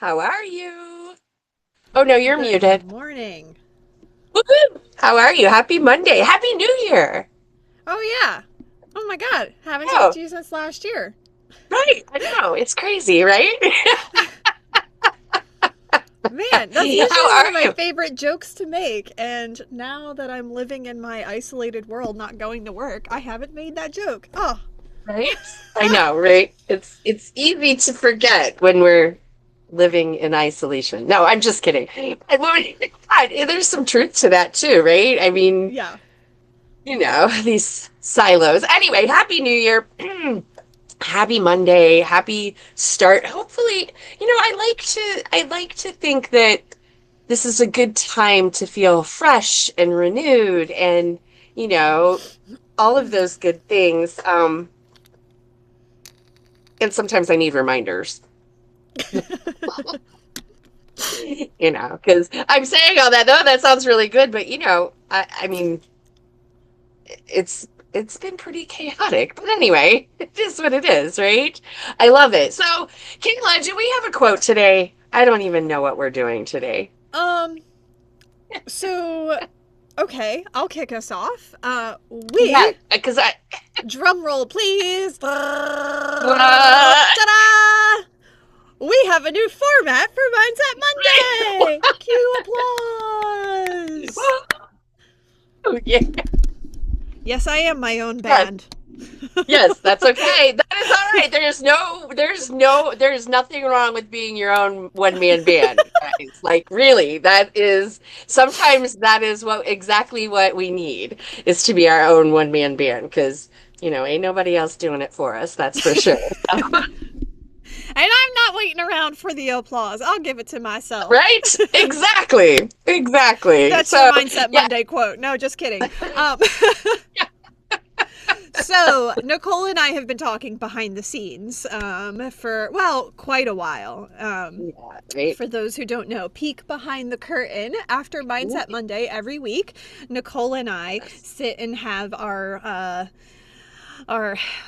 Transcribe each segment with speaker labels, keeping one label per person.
Speaker 1: How are you? Oh no, you're
Speaker 2: Good
Speaker 1: muted.
Speaker 2: morning.
Speaker 1: Woohoo! How are you? Happy Monday. Happy New Year.
Speaker 2: Oh, yeah. Oh my God. Haven't talked
Speaker 1: Oh,
Speaker 2: to you since last year.
Speaker 1: right. I know. It's crazy, right?
Speaker 2: Man, that's
Speaker 1: How
Speaker 2: usually one
Speaker 1: are
Speaker 2: of my
Speaker 1: you?
Speaker 2: favorite jokes to make. And now that I'm living in my isolated world, not going to work, I haven't made that joke. Oh,
Speaker 1: Right? I know, right? It's easy to forget when we're living in isolation. No, I'm just kidding. God, there's some truth to that too, right? I mean,
Speaker 2: yeah.
Speaker 1: these silos. Anyway, Happy New Year. Happy Monday, happy start. Hopefully, I like to think that this is a good time to feel fresh and renewed and, you know, all of those good things. And sometimes I need reminders, because I'm saying all that, though, that sounds really good, but I mean, it's been pretty chaotic. But anyway, it is what it is, right? I love it. So, Kayla, do we have a quote today? I don't even know what we're doing today.
Speaker 2: Um, so, okay, I'll kick us off.
Speaker 1: Yeah,
Speaker 2: We,
Speaker 1: because I
Speaker 2: drum roll please.
Speaker 1: uh,
Speaker 2: Ta-da! We have a new format for Mindset Monday! Cue applause!
Speaker 1: yeah,
Speaker 2: Yes, I am my own
Speaker 1: yes,
Speaker 2: band.
Speaker 1: yes, that's okay. That is all right. There's nothing wrong with being your own one man band, guys. Like really, sometimes that is exactly what we need is to be our own one man band because ain't nobody else doing it for us. That's for sure.
Speaker 2: And I'm not waiting around for the applause. I'll give it to myself.
Speaker 1: Right? Exactly. Exactly.
Speaker 2: That's your
Speaker 1: So,
Speaker 2: Mindset
Speaker 1: yeah.
Speaker 2: Monday quote. No, just kidding. Um, so, Nicole and I have been talking behind the scenes for, well, quite a while.
Speaker 1: Yeah, right.
Speaker 2: For those who don't know, peek behind the curtain after Mindset Monday every week. Nicole and I
Speaker 1: Yes.
Speaker 2: sit and have our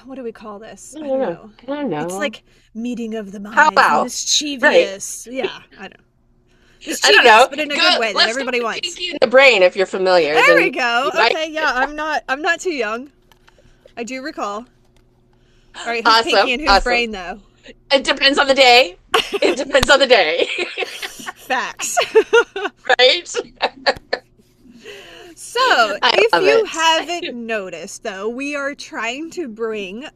Speaker 2: what do we call this?
Speaker 1: I
Speaker 2: I
Speaker 1: don't
Speaker 2: don't
Speaker 1: know.
Speaker 2: know.
Speaker 1: I don't
Speaker 2: It's
Speaker 1: know.
Speaker 2: like meeting of the
Speaker 1: How
Speaker 2: minds,
Speaker 1: about? Right.
Speaker 2: mischievous. Yeah, I don't know.
Speaker 1: I don't
Speaker 2: Mischievous,
Speaker 1: know.
Speaker 2: but in a good
Speaker 1: Go.
Speaker 2: way that
Speaker 1: Let's go
Speaker 2: everybody
Speaker 1: with
Speaker 2: wants.
Speaker 1: Pinky in the Brain if you're familiar.
Speaker 2: There we
Speaker 1: Then
Speaker 2: go.
Speaker 1: you might.
Speaker 2: Okay, yeah, I'm not too young. I do recall. All right, who's Pinky
Speaker 1: Awesome.
Speaker 2: and whose
Speaker 1: Awesome.
Speaker 2: brain though?
Speaker 1: It depends on the day. It depends on the day.
Speaker 2: Facts.
Speaker 1: Right?
Speaker 2: So,
Speaker 1: I
Speaker 2: if
Speaker 1: love
Speaker 2: you
Speaker 1: it.
Speaker 2: haven't noticed, though, we are trying to bring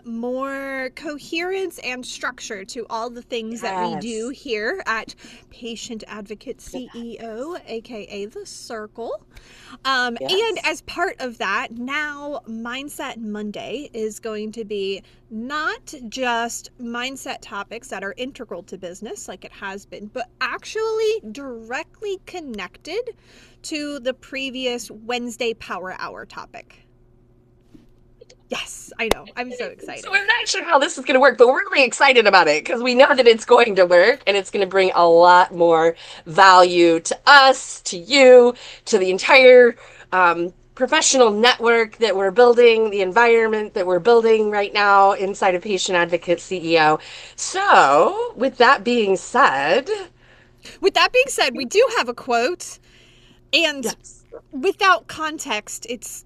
Speaker 2: more coherence and structure to all the things that we do
Speaker 1: Yes.
Speaker 2: here at Patient Advocate CEO, aka The Circle. And
Speaker 1: Yes.
Speaker 2: as part of that, now Mindset Monday is going to be not just mindset topics that are integral to business like it has been, but actually directly connected to the previous Wednesday Power Hour topic. Yes, I know. I'm so
Speaker 1: So
Speaker 2: excited.
Speaker 1: we're not sure how this is going to work, but we're really excited about it because we know that it's going to work and it's going to bring a lot more value to us, to you, to the entire professional network that we're building, the environment that we're building right now inside of Patient Advocate CEO. So, with that being said,
Speaker 2: With that being said, we do have a quote, and
Speaker 1: yes.
Speaker 2: without context, it's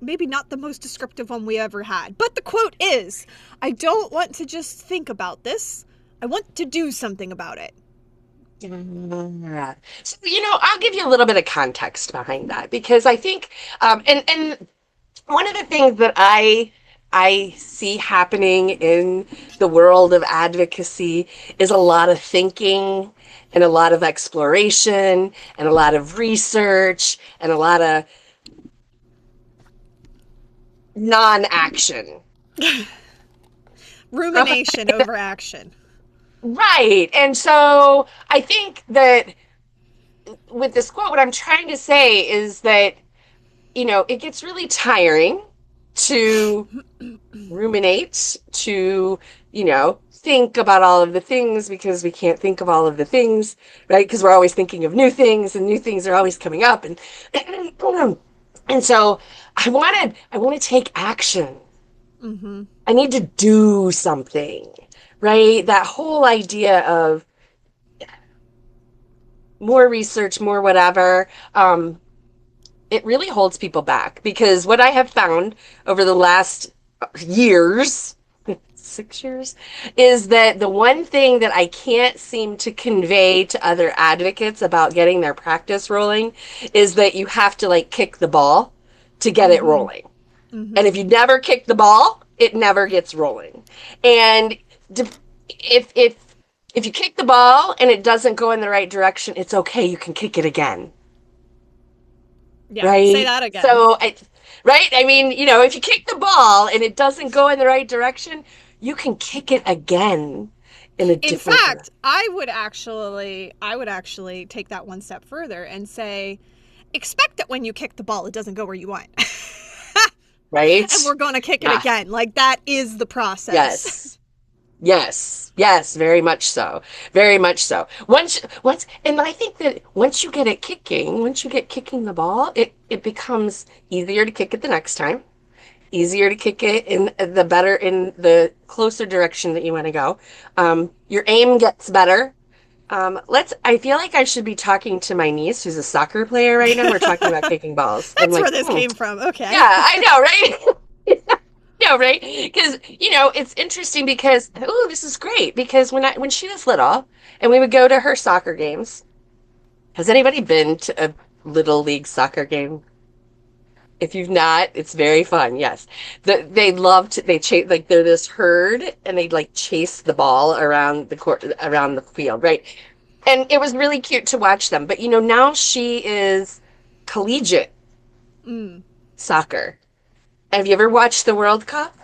Speaker 2: maybe not the most descriptive one we ever had. But the quote is, I don't want to just think about this. I want to do something about it.
Speaker 1: Yeah. So, I'll give you a little bit of context behind that because I think, and one of the things that I see happening in the world of advocacy is a lot of thinking and a lot of exploration and a lot of research and a lot of non-action.
Speaker 2: Rumination over action.
Speaker 1: Right. And so I think that with this quote, what I'm trying to say is that, it gets really tiring to ruminate, to, think about all of the things because we can't think of all of the things, right? Because we're always thinking of new things and new things are always coming up. And so I want to take action.
Speaker 2: Mm-hmm.
Speaker 1: I need to do something, right? That whole idea of, more research, more whatever, it really holds people back because what I have found over the last years, 6 years, is that the one thing that I can't seem to convey to other advocates about getting their practice rolling is that you have to like kick the ball to get it
Speaker 2: Mm-hmm.
Speaker 1: rolling. And
Speaker 2: Mm-hmm.
Speaker 1: if you never kick the ball, it never gets rolling. And if if you kick the ball and it doesn't go in the right direction, it's okay. You can kick it again,
Speaker 2: Yeah, say
Speaker 1: right?
Speaker 2: that again.
Speaker 1: So I, right? I mean, if you kick the ball and it doesn't go in the right direction, you can kick it again in a
Speaker 2: In
Speaker 1: different direction,
Speaker 2: fact, I would actually take that one step further and say, expect that when you kick the ball, it doesn't go where you want. And
Speaker 1: right?
Speaker 2: we're going to kick it
Speaker 1: Yeah.
Speaker 2: again. Like, that is the process.
Speaker 1: Yes. Yes, yes, very much so. Very much so. And I think that once you get it kicking, once you get kicking the ball, it becomes easier to kick it the next time, easier to kick it in the closer direction that you want to go. Your aim gets better. I feel like I should be talking to my niece who's a soccer player right now. We're talking about kicking balls. I'm
Speaker 2: That's where
Speaker 1: like,
Speaker 2: this came from.
Speaker 1: yeah,
Speaker 2: Okay.
Speaker 1: I know, right? No, right? Because it's interesting because this is great because when she was little and we would go to her soccer games. Has anybody been to a little league soccer game? If you've not, it's very fun. Yes, they love to they chase like they're this herd and they like chase the ball around the court around the field, right? And it was really cute to watch them. But now she is collegiate
Speaker 2: Mm,
Speaker 1: soccer. Have you ever watched the World Cup?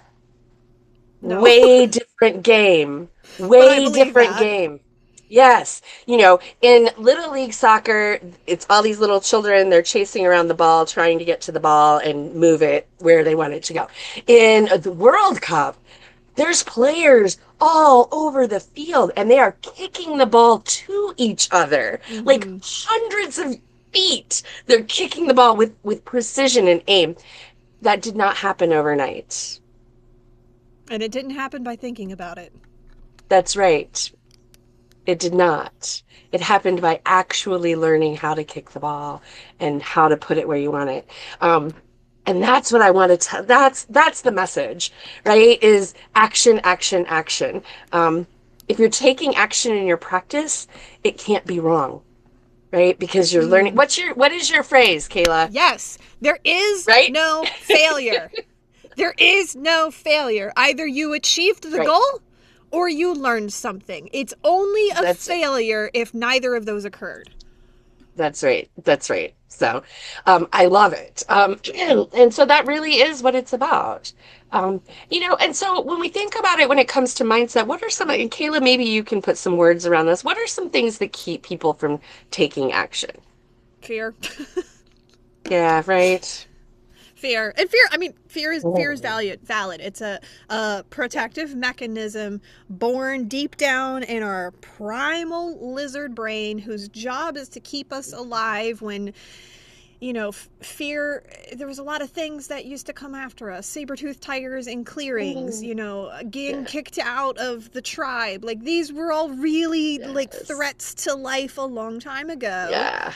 Speaker 2: no,
Speaker 1: Way different game.
Speaker 2: but I
Speaker 1: Way
Speaker 2: believe
Speaker 1: different
Speaker 2: that.
Speaker 1: game. Yes. In Little League soccer, it's all these little children. They're chasing around the ball, trying to get to the ball and move it where they want it to go. In the World Cup, there's players all over the field and they are kicking the ball to each other like
Speaker 2: Mm-hmm.
Speaker 1: hundreds of feet. They're kicking the ball with precision and aim. That did not happen overnight.
Speaker 2: And it didn't happen by thinking about it.
Speaker 1: That's right. It did not. It happened by actually learning how to kick the ball and how to put it where you want it. And that's what I want to tell. That's the message, right? Is action, action, action. If you're taking action in your practice, it can't be wrong, right? Because you're learning.
Speaker 2: Mm.
Speaker 1: What is your phrase, Kayla?
Speaker 2: Yes, there is
Speaker 1: Right?
Speaker 2: no failure. There is no failure. Either you achieved the
Speaker 1: Right.
Speaker 2: goal or you learned something. It's only a
Speaker 1: That's
Speaker 2: failure if neither of those occurred.
Speaker 1: That's right. That's right. So, I love it. And so that really is what it's about. And so when we think about it, when it comes to mindset, what are and Kayla, maybe you can put some words around this. What are some things that keep people from taking action?
Speaker 2: Fear.
Speaker 1: Yeah, right.
Speaker 2: Fear. And fear is valid. It's a protective mechanism born deep down in our primal lizard brain whose job is to keep us alive when fear. There was a lot of things that used to come after us: saber-toothed tigers in clearings,
Speaker 1: Mm,
Speaker 2: getting
Speaker 1: yeah.
Speaker 2: kicked out of the tribe. Like, these were all really like
Speaker 1: Yes.
Speaker 2: threats to life a long time ago,
Speaker 1: Yeah.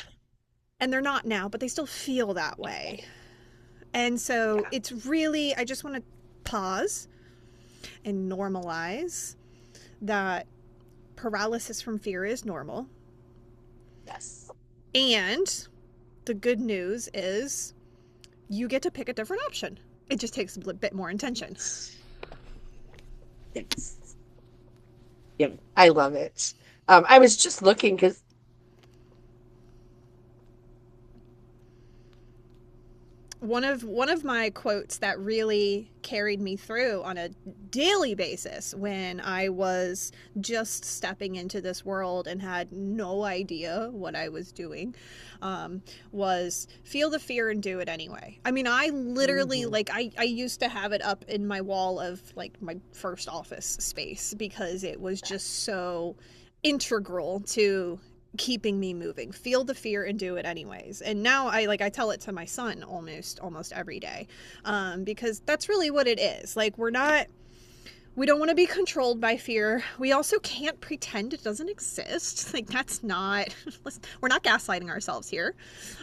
Speaker 2: and they're not now, but they still feel that way. And so
Speaker 1: Yeah.
Speaker 2: it's really, I just want to pause and normalize that paralysis from fear is normal.
Speaker 1: Yes.
Speaker 2: And the good news is you get to pick a different option. It just takes a bit more intention.
Speaker 1: Yes. Yep. I love it. I was just looking because
Speaker 2: One of my quotes that really carried me through on a daily basis when I was just stepping into this world and had no idea what I was doing, was feel the fear and do it anyway. I mean, I literally,
Speaker 1: Mhm.
Speaker 2: like, I used to have it up in my wall of like my first office space because it was just so integral to keeping me moving. Feel the fear and do it anyways. And now I tell it to my son almost every day, because that's really what it is. Like, We don't want to be controlled by fear. We also can't pretend it doesn't exist. Like, that's not, we're not gaslighting ourselves here.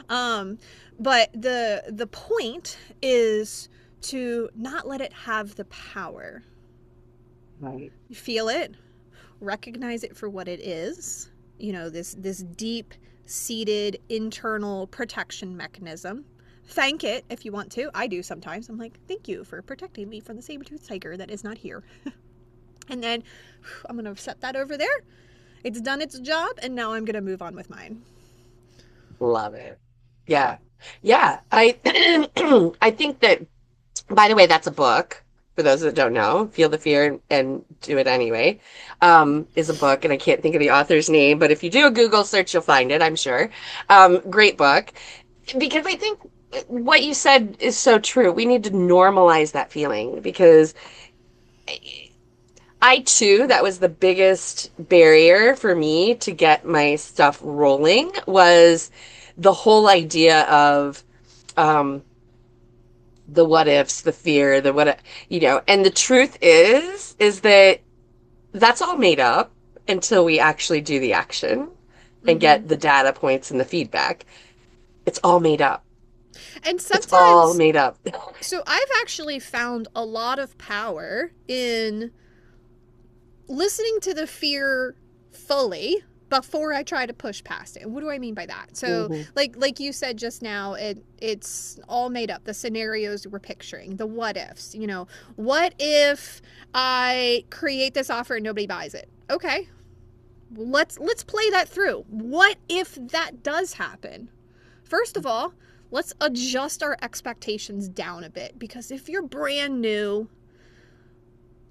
Speaker 2: But the point is to not let it have the power.
Speaker 1: Right.
Speaker 2: Feel it, recognize it for what it is. You know, this deep seated internal protection mechanism. Thank it if you want to. I do sometimes. I'm like, thank you for protecting me from the saber-toothed tiger that is not here. And then I'm going to set that over there. It's done its job, and now I'm going to move on with mine.
Speaker 1: Love it. Yeah. Yeah. I I think that, by the way, that's a book. For those that don't know, Feel the Fear and Do It Anyway, is a book, and I can't think of the author's name, but if you do a Google search, you'll find it, I'm sure. Great book. Because I think what you said is so true. We need to normalize that feeling because I too, that was the biggest barrier for me to get my stuff rolling was the whole idea of um, the what ifs, the fear, the what, and the truth is that that's all made up until we actually do the action and
Speaker 2: Mm-hmm.
Speaker 1: get the data points and the feedback. It's all made up.
Speaker 2: And
Speaker 1: It's all
Speaker 2: sometimes,
Speaker 1: made up.
Speaker 2: so I've actually found a lot of power in listening to the fear fully before I try to push past it. What do I mean by that? So,
Speaker 1: Mhm.
Speaker 2: like you said just now, it's all made up. The scenarios we're picturing, the what ifs. You know, what if I create this offer and nobody buys it? Okay, let's play that through. What if that does happen? First of all, let's adjust our expectations down a bit, because if you're brand new,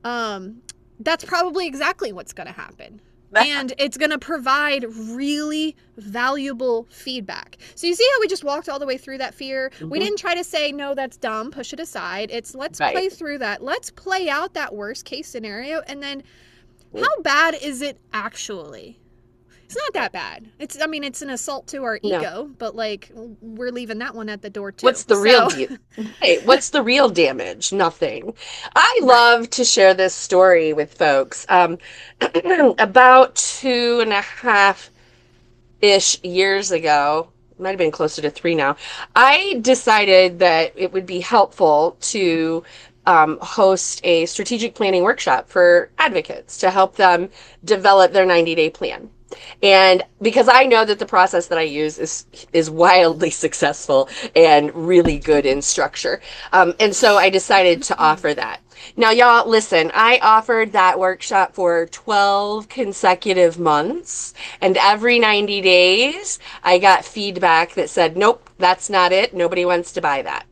Speaker 2: that's probably exactly what's going to happen. And it's going to provide really valuable feedback. So you see how we just walked all the way through that fear? We
Speaker 1: Mhm.
Speaker 2: didn't try to say, no, that's dumb, push it aside. It's let's
Speaker 1: Right.
Speaker 2: play through that. Let's play out that worst case scenario. And then how bad is it actually? It's not that bad. It's an assault to our
Speaker 1: No.
Speaker 2: ego, but like we're leaving that one at the door too.
Speaker 1: What's the real
Speaker 2: So,
Speaker 1: deal? Right. What's the real damage? Nothing. I
Speaker 2: right.
Speaker 1: love to share this story with folks. About 2.5-ish years ago, might have been closer to 3 now, I decided that it would be helpful to host a strategic planning workshop for advocates to help them develop their 90-day plan. And because I know that the process that I use is wildly successful and really good in structure. And so I decided to offer that. Now, y'all, listen, I offered that workshop for 12 consecutive months, and every 90 days, I got feedback that said, nope, that's not it. Nobody wants to buy that.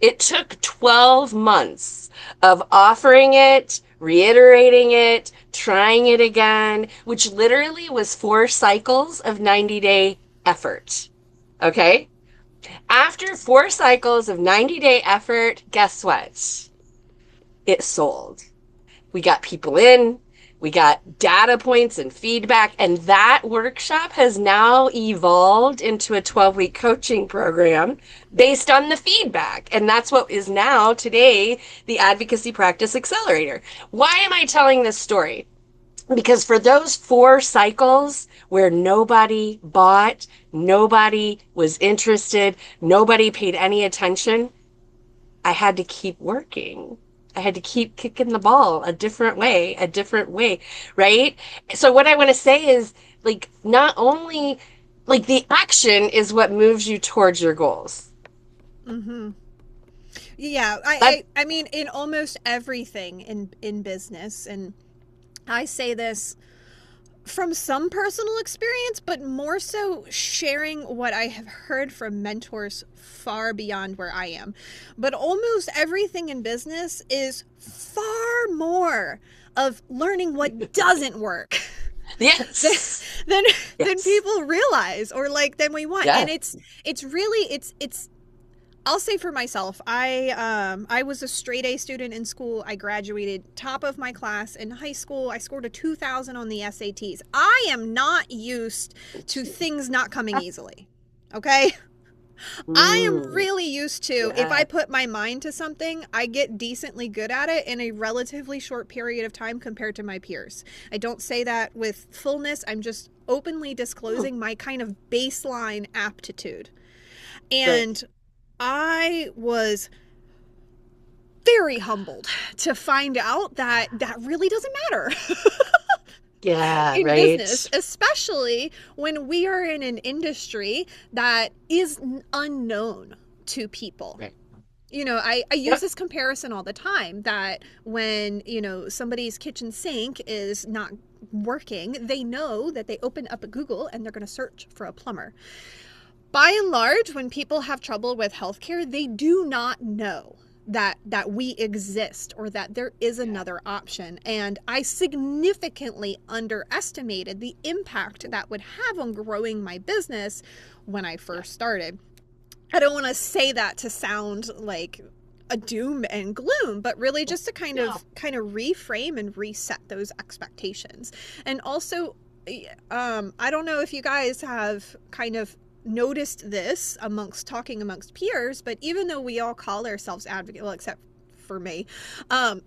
Speaker 1: It took 12 months of offering it, reiterating it, trying it again, which literally was 4 cycles of 90-day effort. Okay? After 4 cycles of 90-day effort, guess what? It sold. We got people in, we got data points and feedback, and that workshop has now evolved into a 12-week coaching program based on the feedback. And that's what is now today the Advocacy Practice Accelerator. Why am I telling this story? Because for those 4 cycles where nobody bought, nobody was interested, nobody paid any attention, I had to keep working. I had to keep kicking the ball a different way, right? So what I want to say is like not only like the action is what moves you towards your goals.
Speaker 2: Mm-hmm. Yeah,
Speaker 1: That
Speaker 2: I mean, in almost everything in business, and I say this from some personal experience, but more so sharing what I have heard from mentors far beyond where I am. But almost everything in business is far more of learning what doesn't work
Speaker 1: yes.
Speaker 2: than than
Speaker 1: Yes.
Speaker 2: people realize, or like than we want.
Speaker 1: Yeah.
Speaker 2: And it's really it's I'll say for myself, I was a straight A student in school. I graduated top of my class in high school. I scored a 2,000 on the SATs. I am not used to things not coming easily. Okay? I am
Speaker 1: Mm,
Speaker 2: really used to, if I
Speaker 1: yeah.
Speaker 2: put my mind to something, I get decently good at it in a relatively short period of time compared to my peers. I don't say that with fullness. I'm just openly
Speaker 1: Hmm,
Speaker 2: disclosing my kind of baseline aptitude.
Speaker 1: right.
Speaker 2: And I was very humbled to find out that that really doesn't matter
Speaker 1: Yeah,
Speaker 2: in business,
Speaker 1: right.
Speaker 2: especially when we are in an industry that is unknown to people.
Speaker 1: Right.
Speaker 2: I use
Speaker 1: Yep.
Speaker 2: this comparison all the time that when, somebody's kitchen sink is not working, they know that they open up a Google and they're going to search for a plumber. By and large, when people have trouble with healthcare, they do not know that we exist or that there is
Speaker 1: Yeah.
Speaker 2: another option. And I significantly underestimated the impact that would have on growing my business when I
Speaker 1: Yeah.
Speaker 2: first started. I don't want to say that to sound like a doom and gloom, but really just to
Speaker 1: No.
Speaker 2: kind of reframe and reset those expectations. And also, I don't know if you guys have kind of noticed this amongst peers, but even though we all call ourselves advocates, well, except for me, um,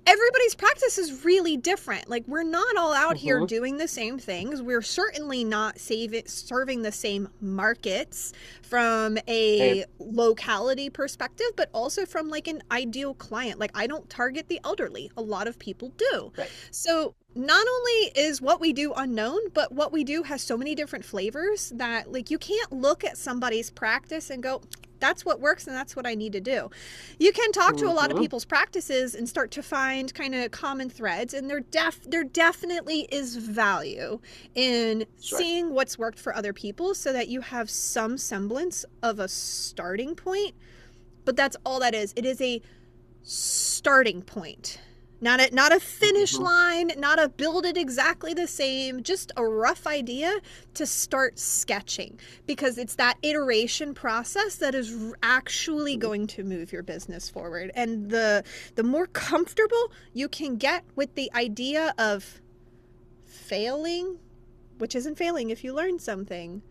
Speaker 2: everybody's practice is really different. Like, we're not all out here
Speaker 1: Mm-hmm.
Speaker 2: doing the same things. We're certainly not serving the same markets from
Speaker 1: Right.
Speaker 2: a locality perspective, but also from like an ideal client. Like, I don't target the elderly. A lot of people do.
Speaker 1: Right.
Speaker 2: So not only is what we do unknown, but what we do has so many different flavors that like you can't look at somebody's practice and go, that's what works and that's what I need to do. You can talk to a lot of
Speaker 1: Mm-hmm.
Speaker 2: people's practices and start to find kind of common threads, and there definitely is value in
Speaker 1: Sure.
Speaker 2: seeing what's worked for other people so that you have some semblance of a starting point. But that's all that is. It is a starting point. Not a finish
Speaker 1: Mm-hmm.
Speaker 2: line, not a build it exactly the same, just a rough idea to start sketching, because it's that iteration process that is actually going to move your business forward. And the more comfortable you can get with the idea of failing, which isn't failing if you learn something,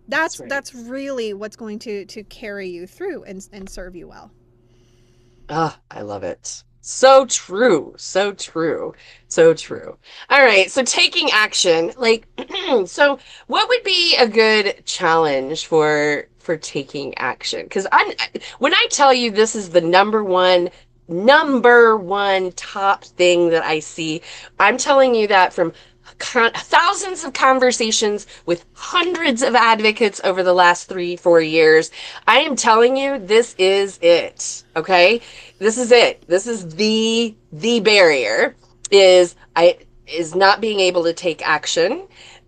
Speaker 1: That's right.
Speaker 2: that's really what's going to carry you through and serve you well.
Speaker 1: Ah, I love it. So true. So true. So true. All right. So taking action, like, so what would be a good challenge for taking action? Because when I tell you this is the number one top thing that I see, I'm telling you that from thousands of conversations with hundreds of advocates over the last 3, 4 years. I am telling you, this is it. Okay, this is it. This is the barrier is not being able to take action.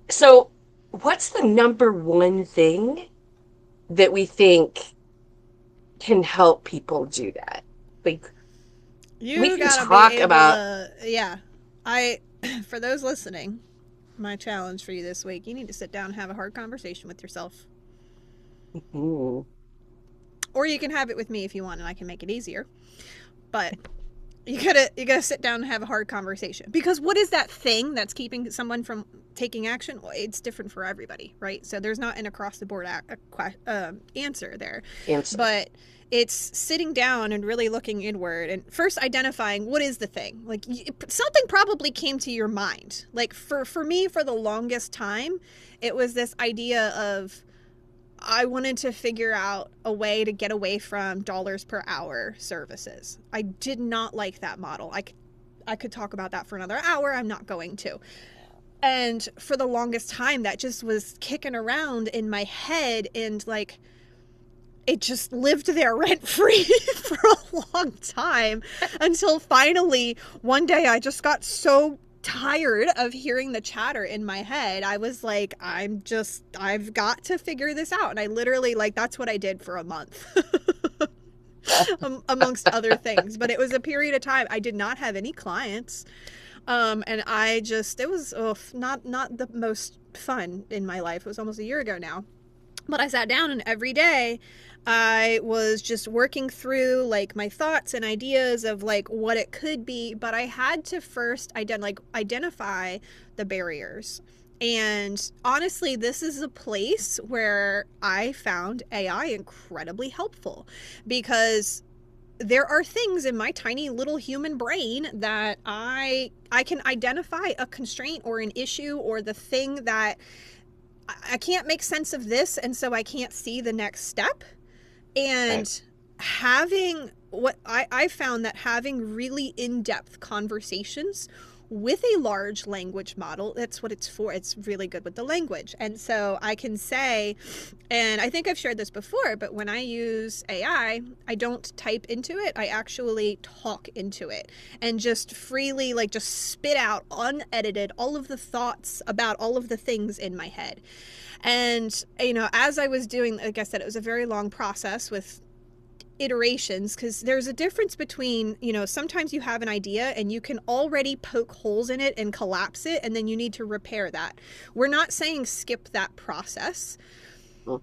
Speaker 1: So, what's the number one thing that we think can help people do that? Like, we
Speaker 2: You
Speaker 1: can
Speaker 2: gotta be
Speaker 1: talk
Speaker 2: able
Speaker 1: about.
Speaker 2: to, yeah. I, for those listening, my challenge for you this week, you need to sit down and have a hard conversation with yourself.
Speaker 1: Mm,
Speaker 2: Or you can have it with me if you want, and I can make it easier. But you gotta sit down and have a hard conversation, because what is that thing that's keeping someone from taking action? Well, it's different for everybody, right? So there's not an across the board answer there,
Speaker 1: answer.
Speaker 2: but it's sitting down and really looking inward and first identifying what is the thing. Like, something probably came to your mind. Like, for me, for the longest time, it was this idea of, I wanted to figure out a way to get away from dollars per hour services. I did not like that model. I could talk about that for another hour. I'm not going to. And for the longest time, that just was kicking around in my head, and like, it just lived there rent free for a long time, until finally one day I just got so tired of hearing the chatter in my head. I was like, I've got to figure this out. And I literally, like, that's what I did for a month. Amongst other things. But it was a period of time I did not have any clients. And it was not the most fun in my life. It was almost a year ago now. But I sat down, and every day I was just working through like my thoughts and ideas of like what it could be. But I had to first identify the barriers. And honestly, this is a place where I found AI incredibly helpful because there are things in my tiny little human brain that I can identify a constraint or an issue or the thing that I can't make sense of this, and so I can't see the next step.
Speaker 1: Right.
Speaker 2: And having what I found that having really in-depth conversations with a large language model, that's what it's for. It's really good with the language. And so I can say, and I think I've shared this before, but when I use I don't type into it. I actually talk into it and just freely, like, just spit out unedited all of the thoughts about all of the things in my head. And, as I was doing, like I said, it was a very long process with iterations, because there's a difference between, sometimes you have an idea and you can already poke holes in it and collapse it, and then you need to repair that. We're not saying skip that process,
Speaker 1: Mm.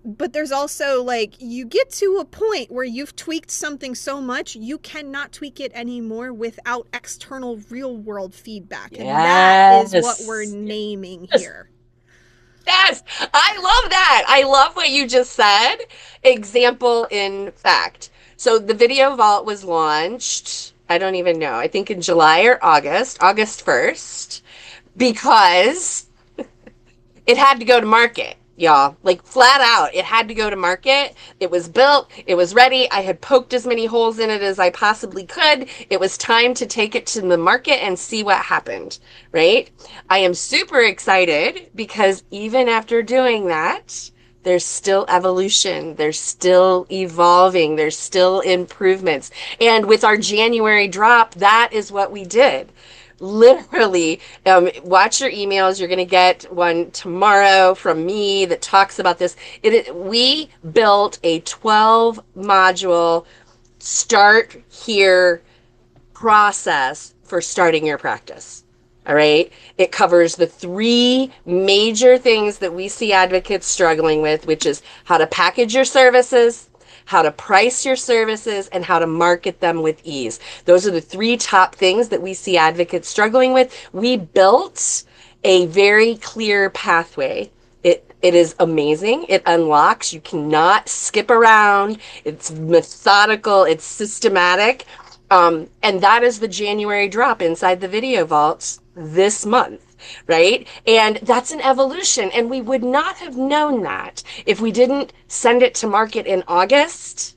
Speaker 2: but there's also, like, you get to a point where you've tweaked something so much you cannot tweak it anymore without external real world feedback, and that is what we're
Speaker 1: Yes.
Speaker 2: naming
Speaker 1: Yes.
Speaker 2: here.
Speaker 1: Yes. I love that. I love what you just said. Example in fact. So the Video Vault was launched, I don't even know, I think in July or August 1st, because it had to go to market, y'all. Like, flat out, it had to go to market. It was built, it was ready. I had poked as many holes in it as I possibly could. It was time to take it to the market and see what happened, right? I am super excited because even after doing that, there's still evolution, there's still evolving, there's still improvements. And with our January drop, that is what we did. Literally, watch your emails. You're going to get one tomorrow from me that talks about this. We built a 12 module start here process for starting your practice. All right. It covers the three major things that we see advocates struggling with, which is how to package your services, how to price your services, and how to market them with ease. Those are the three top things that we see advocates struggling with. We built a very clear pathway. It is amazing. It unlocks. You cannot skip around. It's methodical. It's systematic. And that is the January drop inside the Video Vaults this month, right? And that's an evolution. And we would not have known that if we didn't send it to market in August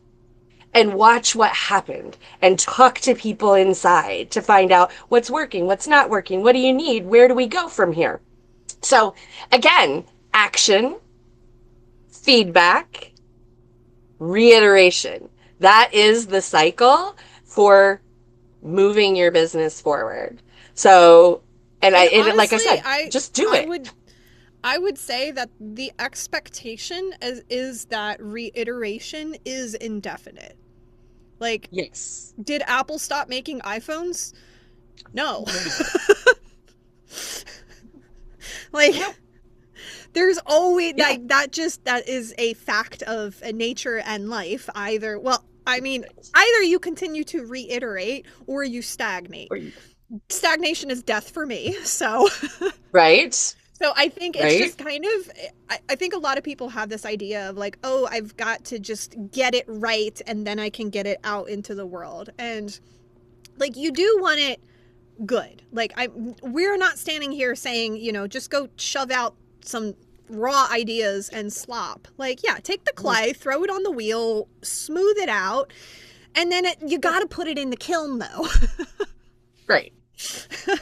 Speaker 1: and watch what happened and talk to people inside to find out what's working, what's not working, what do you need, where do we go from here? So again, action, feedback, reiteration. That is the cycle for moving your business forward. So,
Speaker 2: And
Speaker 1: like I
Speaker 2: honestly,
Speaker 1: said,
Speaker 2: I
Speaker 1: just do
Speaker 2: I
Speaker 1: it.
Speaker 2: would I would say that the expectation is that reiteration is indefinite. Like,
Speaker 1: Yes.
Speaker 2: did Apple stop making iPhones? No.
Speaker 1: No.
Speaker 2: Like,
Speaker 1: Nope.
Speaker 2: there's always,
Speaker 1: Yeah.
Speaker 2: like, that is a fact of nature and life. Either you continue to reiterate or you stagnate. Stagnation is death for me. So
Speaker 1: Right.
Speaker 2: So I think it's
Speaker 1: Right.
Speaker 2: just kind of, I think a lot of people have this idea of, like, oh, I've got to just get it right and then I can get it out into the world. And, like, you do want it good. Like, we're not standing here saying, just go shove out some raw ideas and slop. Like, yeah, take the clay, throw it on the wheel, smooth it out, and then you got to put it in the kiln, though.
Speaker 1: Right.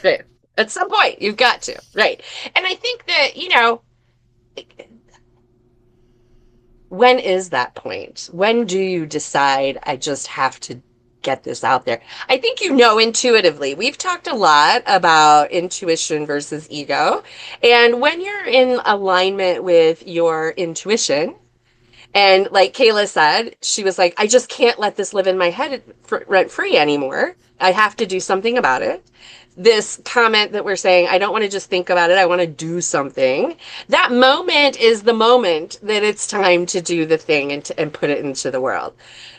Speaker 1: Right. At some point, you've got to. Right. And I think that, when is that point? When do you decide I just have to get this out there? I think intuitively. We've talked a lot about intuition versus ego. And when you're in alignment with your intuition, and like Kayla said, she was like, I just can't let this live in my head rent free anymore. I have to do something about it. This comment that we're saying, I don't want to just think about it, I want to do something. That moment is the moment that it's time to do the thing and put it into the world.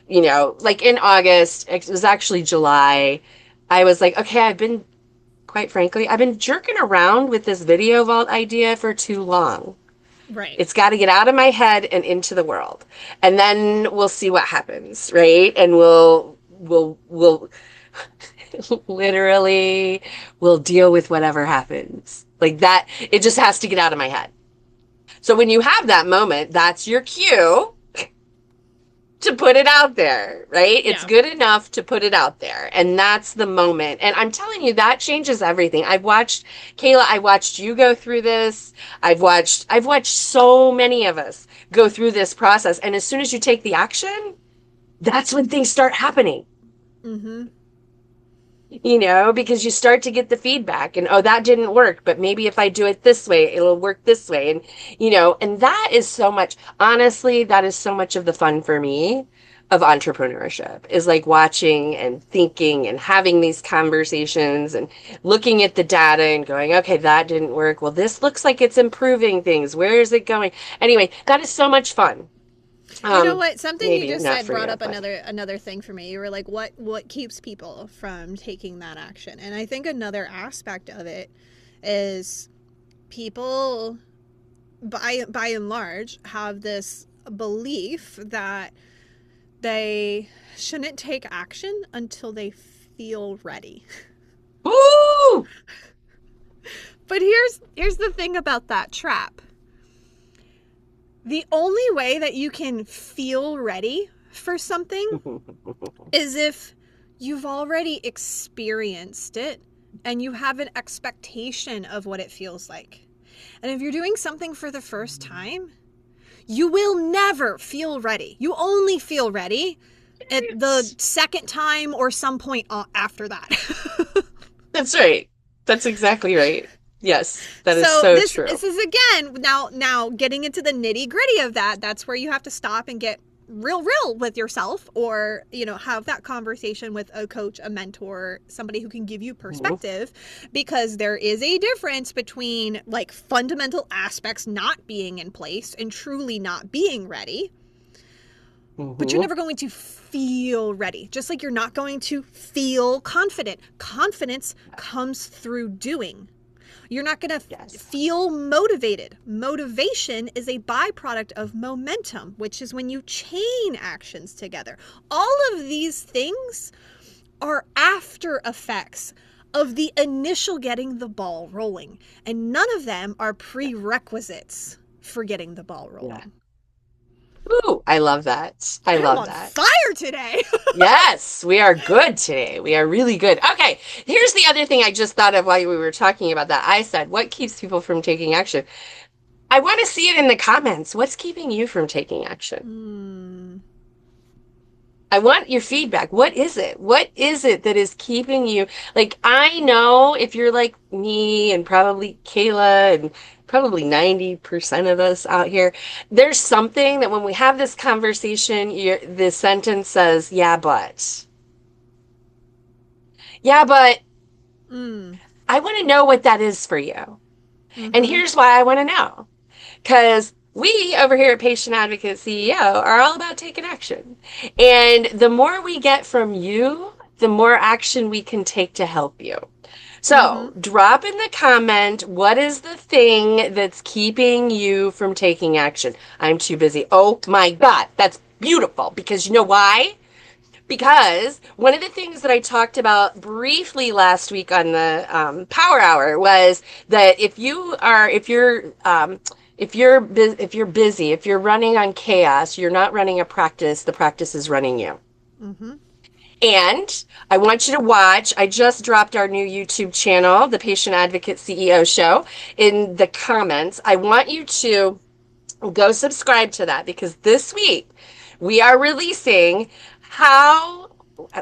Speaker 1: Like in August, it was actually July, I was like, okay, I've been quite frankly, I've been jerking around with this video vault idea for too long.
Speaker 2: Right.
Speaker 1: It's got to get out of my head and into the world. And then we'll see what happens, right? And we'll literally we'll deal with whatever happens. Like that, it just has to get out of my head. So when you have that moment, that's your cue to put it out there, right? It's
Speaker 2: Yeah.
Speaker 1: good enough to put it out there. And that's the moment. And I'm telling you, that changes everything. I've watched Kayla, I watched you go through this. I've watched so many of us go through this process. And as soon as you take the action, that's when things start happening.
Speaker 2: Mm-hmm.
Speaker 1: Because you start to get the feedback and, oh, that didn't work, but maybe if I do it this way, it'll work this way. And that is so much, honestly, that is so much of the fun for me of entrepreneurship is like watching and thinking and having these conversations and looking at the data and going, okay, that didn't work. Well, this looks like it's improving things. Where is it going? Anyway, that is so much fun.
Speaker 2: You know what? Something you
Speaker 1: Maybe
Speaker 2: just
Speaker 1: not
Speaker 2: said
Speaker 1: for
Speaker 2: brought
Speaker 1: you,
Speaker 2: up
Speaker 1: but
Speaker 2: another thing for me. You were like, what keeps people from taking that action? And I think another aspect of it is people, by and large, have this belief that they shouldn't take action until they feel ready.
Speaker 1: woo!
Speaker 2: But here's the thing about that trap. The only way that you can feel ready for something is if you've already experienced it and you have an expectation of what it feels like. And if you're doing something for the first time, you will never feel ready. You only feel ready at the second time or some point after that.
Speaker 1: That's right. That's exactly right. Yes, that is
Speaker 2: So
Speaker 1: so
Speaker 2: this
Speaker 1: true.
Speaker 2: this is again now getting into the nitty-gritty of that. That's where you have to stop and get real with yourself, or have that conversation with a coach, a mentor, somebody who can give you perspective, because there is a difference between like fundamental aspects not being in place and truly not being ready. But you're never going to feel ready. Just like you're not going to feel confident. Confidence comes through doing. You're not going to feel motivated. Motivation is a byproduct of momentum, which is when you chain actions together. All of these things are after effects of the initial getting the ball rolling. And none of them are prerequisites for getting the ball rolling.
Speaker 1: Yeah. Ooh, I love that. I
Speaker 2: I'm
Speaker 1: love
Speaker 2: on
Speaker 1: that.
Speaker 2: fire today.
Speaker 1: Yes, we are good today. We are really good. Okay, here's the other thing I just thought of while we were talking about that. I said, what keeps people from taking action? I want to see it in the comments. What's keeping you from taking action? I want your feedback. What is it? What is it that is keeping you? Like, I know if you're like me and probably Kayla and probably 90% of us out here, there's something that when we have this conversation, the sentence says, yeah, but. Yeah, but I want to know what that is for you. And here's why I want to know. Because we over here at Patient Advocate CEO are all about taking action. And the more we get from you, the more action we can take to help you. So drop in the comment, what is the thing that's keeping you from taking action? I'm too busy. Oh my God, that's beautiful. Because you know why? Because one of the things that I talked about briefly last week on the Power Hour was that if you're busy, if you're running on chaos, you're not running a practice, the practice is running you. And I want you to watch, I just dropped our new YouTube channel, the Patient Advocate CEO Show, in the comments. I want you to go subscribe to that because this week we are releasing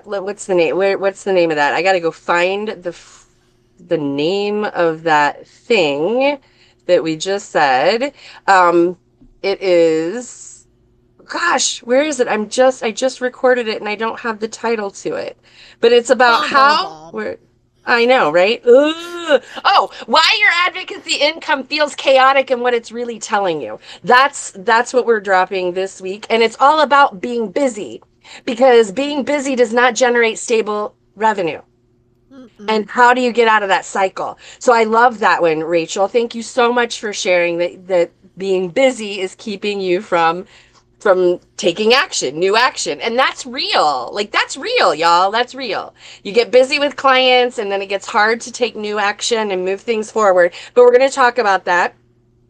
Speaker 1: what's the name of that? I got to go find the name of that thing that we just said. It is, gosh, where is it? I just recorded it and I don't have the title to it, but it's about I know, right? Ugh. Oh, why your advocacy income feels chaotic and what it's really telling you. That's what we're dropping this week. And it's all about being busy because being busy does not generate stable revenue. And how do you get out of that cycle? So I love that one, Rachel. Thank you so much for sharing that being busy is keeping you from taking action, new action. And that's real. Like that's real, y'all. That's real. You get busy with clients and then it gets hard to take new action and move things forward. But we're going to talk about that.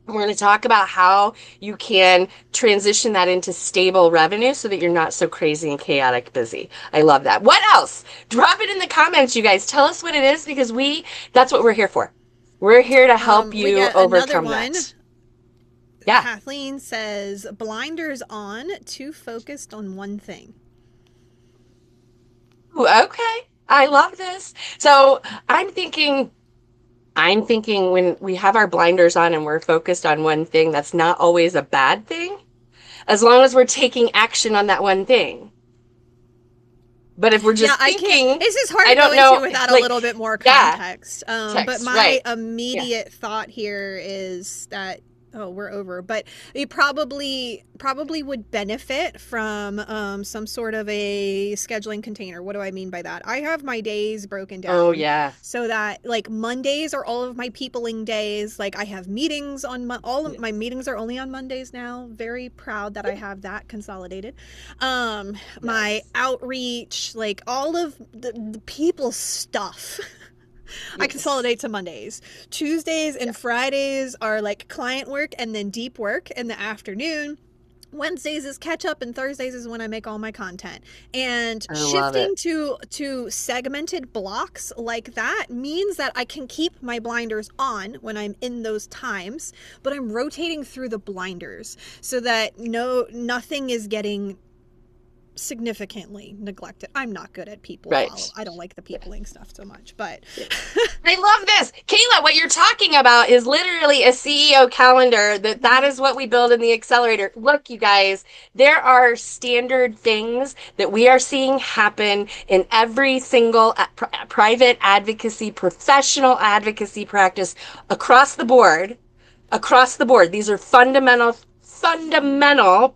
Speaker 1: We're going to talk about how you can transition that into stable revenue so that you're not so crazy and chaotic busy. I love that. What else? Drop it in the comments, you guys. Tell us what it is because that's what we're here for. We're here to help
Speaker 2: We
Speaker 1: you
Speaker 2: get another
Speaker 1: overcome
Speaker 2: one.
Speaker 1: that. Yeah.
Speaker 2: Kathleen says, blinders on, too focused on one thing.
Speaker 1: Ooh, okay. I love this. So I'm thinking when we have our blinders on and we're focused on one thing, that's not always a bad thing, as long as we're taking action on that one thing. But if we're
Speaker 2: Yeah,
Speaker 1: just
Speaker 2: I can't.
Speaker 1: thinking,
Speaker 2: This is hard
Speaker 1: I
Speaker 2: to go
Speaker 1: don't know,
Speaker 2: into without a
Speaker 1: like,
Speaker 2: little bit more
Speaker 1: yeah,
Speaker 2: context. But
Speaker 1: text,
Speaker 2: my
Speaker 1: right. Yeah.
Speaker 2: immediate thought here is that, oh, we're over. But you probably would benefit from some sort of a scheduling container. What do I mean by that? I have my days broken
Speaker 1: Oh,
Speaker 2: down
Speaker 1: yeah.
Speaker 2: so that like Mondays are all of my peopling days. Like I have meetings on all of my meetings are only on Mondays now. Very proud that I have that consolidated. My
Speaker 1: Yes.
Speaker 2: outreach, like all of the people stuff. I
Speaker 1: Yes.
Speaker 2: consolidate to Mondays. Tuesdays and
Speaker 1: Yeah.
Speaker 2: Fridays are like client work and then deep work in the afternoon. Wednesdays is catch up and Thursdays is when I make all my content. And
Speaker 1: I love
Speaker 2: shifting
Speaker 1: it.
Speaker 2: to segmented blocks like that means that I can keep my blinders on when I'm in those times, but I'm rotating through the blinders so that nothing is getting significantly neglected. I'm not good at people follow.
Speaker 1: Right.
Speaker 2: I don't like the
Speaker 1: Yeah.
Speaker 2: peopling stuff so much, but
Speaker 1: Yeah. I love this. Kayla, what you're talking about is literally a CEO calendar. That is what we build in the accelerator. Look, you guys, there are standard things that we are seeing happen in every single private advocacy, professional advocacy practice across the board. Across the board. These are fundamental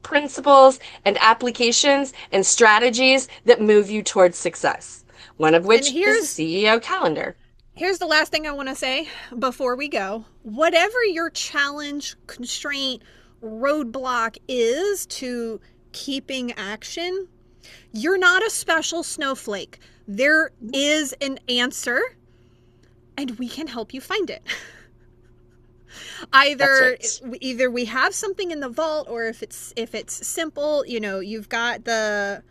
Speaker 1: principles and applications and strategies that move you towards success. One of
Speaker 2: and
Speaker 1: which is a CEO calendar.
Speaker 2: here's the last thing I want to say before we go. Whatever your challenge, constraint, roadblock is to keeping action, you're not a special snowflake. There is an answer, and we can help you find it. Either
Speaker 1: Right.
Speaker 2: either we have something in the vault, or if it's simple, you've got the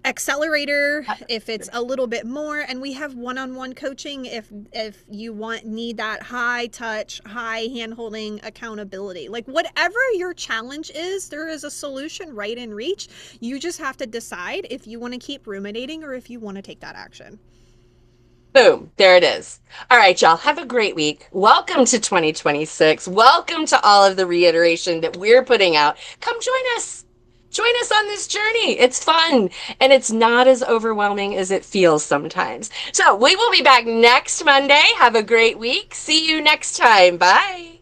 Speaker 2: accelerator if it's a little bit more, and we have one-on-one coaching if you need that high touch, high hand-holding accountability. Like whatever your challenge is, there is a solution right in reach. You just have to decide if you want to keep ruminating or if you want to take that action.
Speaker 1: Boom, there it is. All right, y'all, have a great week. Welcome to 2026. Welcome to all of the reiteration that we're putting out. Come join us. Join us on this journey. It's fun and it's not as overwhelming as it feels sometimes. So we will be back next Monday. Have a great week. See you next time. Bye.